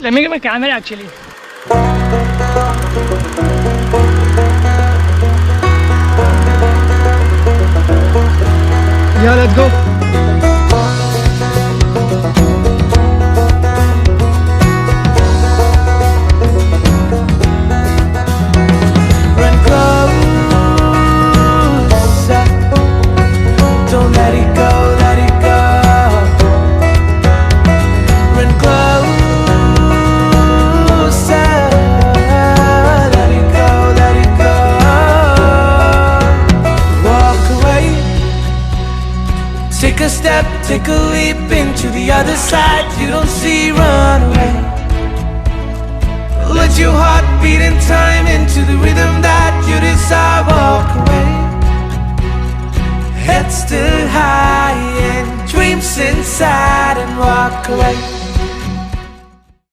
Let me get my camera actually. Yeah, let's go. Run closer, don't let it go, let it go. Run closer, let it go, let it go. Walk away, take a step, take a leap into the other side. You don't see, run away. Let your heart beat in time into the rhythm that you desire. Walk away, head still high and dreams inside, and walk away.